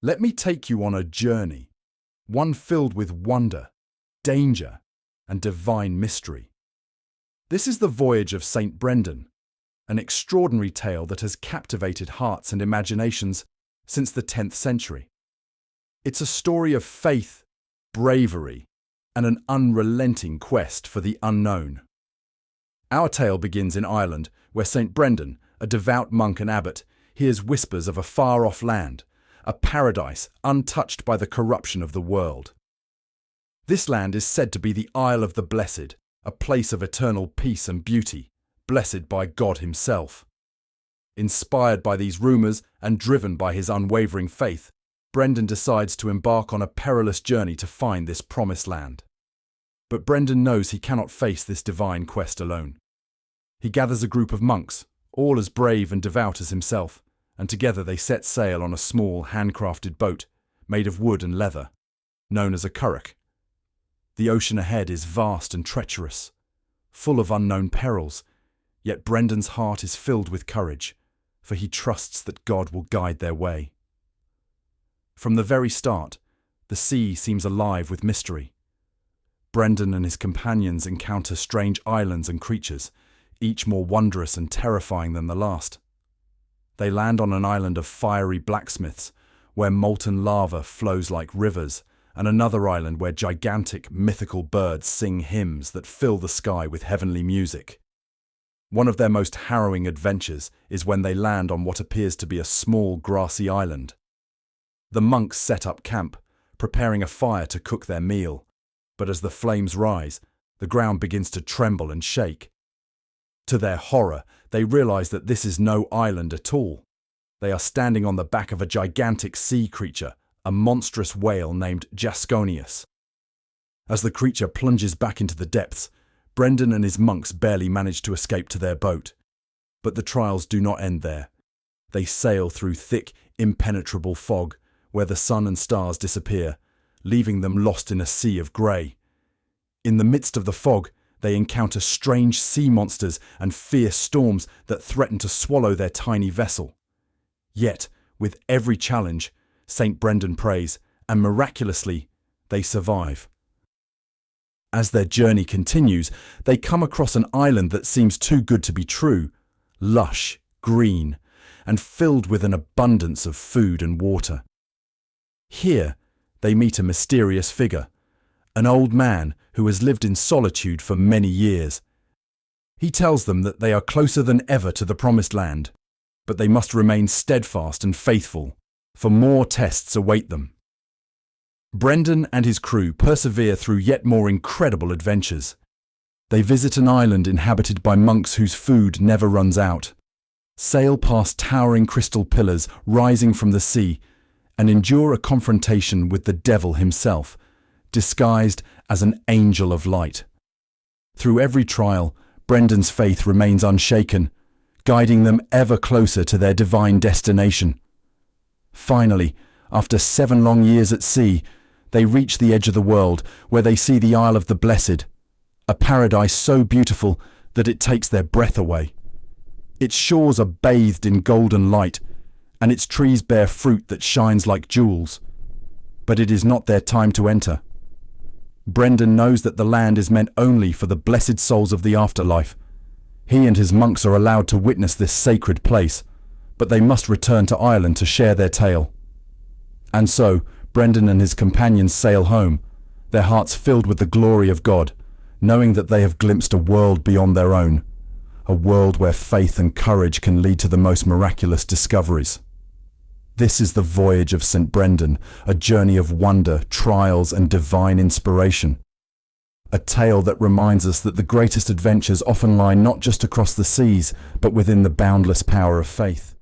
Let me take you on a journey, one filled with wonder, danger, and divine mystery. This is the Voyage of Saint Brendan, an extraordinary tale that has captivated hearts and imaginations since the 10th century. It's a story of faith, bravery, and an unrelenting quest for the unknown. Our tale begins in Ireland, where Saint Brendan, a devout monk and abbot, hears whispers of a far-off land, a paradise untouched by the corruption of the world. This land is said to be the Isle of the Blessed, a place of eternal peace and beauty, blessed by God himself. Inspired by these rumours and driven by his unwavering faith, Brendan decides to embark on a perilous journey to find this promised land. But Brendan knows he cannot face this divine quest alone. He gathers a group of monks, all as brave and devout as himself, and together they set sail on a small, handcrafted boat made of wood and leather, known as a curragh. The ocean ahead is vast and treacherous, full of unknown perils, yet Brendan's heart is filled with courage, for he trusts that God will guide their way. From the very start, the sea seems alive with mystery. Brendan and his companions encounter strange islands and creatures, each more wondrous and terrifying than the last. They land on an island of fiery blacksmiths, where molten lava flows like rivers, and another island where gigantic, mythical birds sing hymns that fill the sky with heavenly music. One of their most harrowing adventures is when they land on what appears to be a small, grassy island. The monks set up camp, preparing a fire to cook their meal, but as the flames rise, the ground begins to tremble and shake. To their horror, they realize that this is no island at all. They are standing on the back of a gigantic sea creature, a monstrous whale named Jasconius. As the creature plunges back into the depths, Brendan and his monks barely manage to escape to their boat. But the trials do not end there. They sail through thick, impenetrable fog, where the sun and stars disappear, leaving them lost in a sea of grey. In the midst of the fog, they encounter strange sea monsters and fierce storms that threaten to swallow their tiny vessel. Yet, with every challenge, Saint Brendan prays, and miraculously, they survive. As their journey continues, they come across an island that seems too good to be true, lush, green, and filled with an abundance of food and water. Here, they meet a mysterious figure, an old man who has lived in solitude for many years. He tells them that they are closer than ever to the promised land, but they must remain steadfast and faithful, for more tests await them. Brendan and his crew persevere through yet more incredible adventures. They visit an island inhabited by monks whose food never runs out, sail past towering crystal pillars rising from the sea, and endure a confrontation with the devil himself, disguised as an angel of light. Through every trial, Brendan's faith remains unshaken, guiding them ever closer to their divine destination. Finally, after 7 long years at sea, they reach the edge of the world, where they see the Isle of the Blessed, a paradise so beautiful that it takes their breath away. Its shores are bathed in golden light, and its trees bear fruit that shines like jewels. But it is not their time to enter. Brendan knows that the land is meant only for the blessed souls of the afterlife. He and his monks are allowed to witness this sacred place, but they must return to Ireland to share their tale. And so, Brendan and his companions sail home, their hearts filled with the glory of God, knowing that they have glimpsed a world beyond their own, a world where faith and courage can lead to the most miraculous discoveries. This is the Voyage of Saint Brendan, a journey of wonder, trials, and divine inspiration. A tale that reminds us that the greatest adventures often lie not just across the seas, but within the boundless power of faith.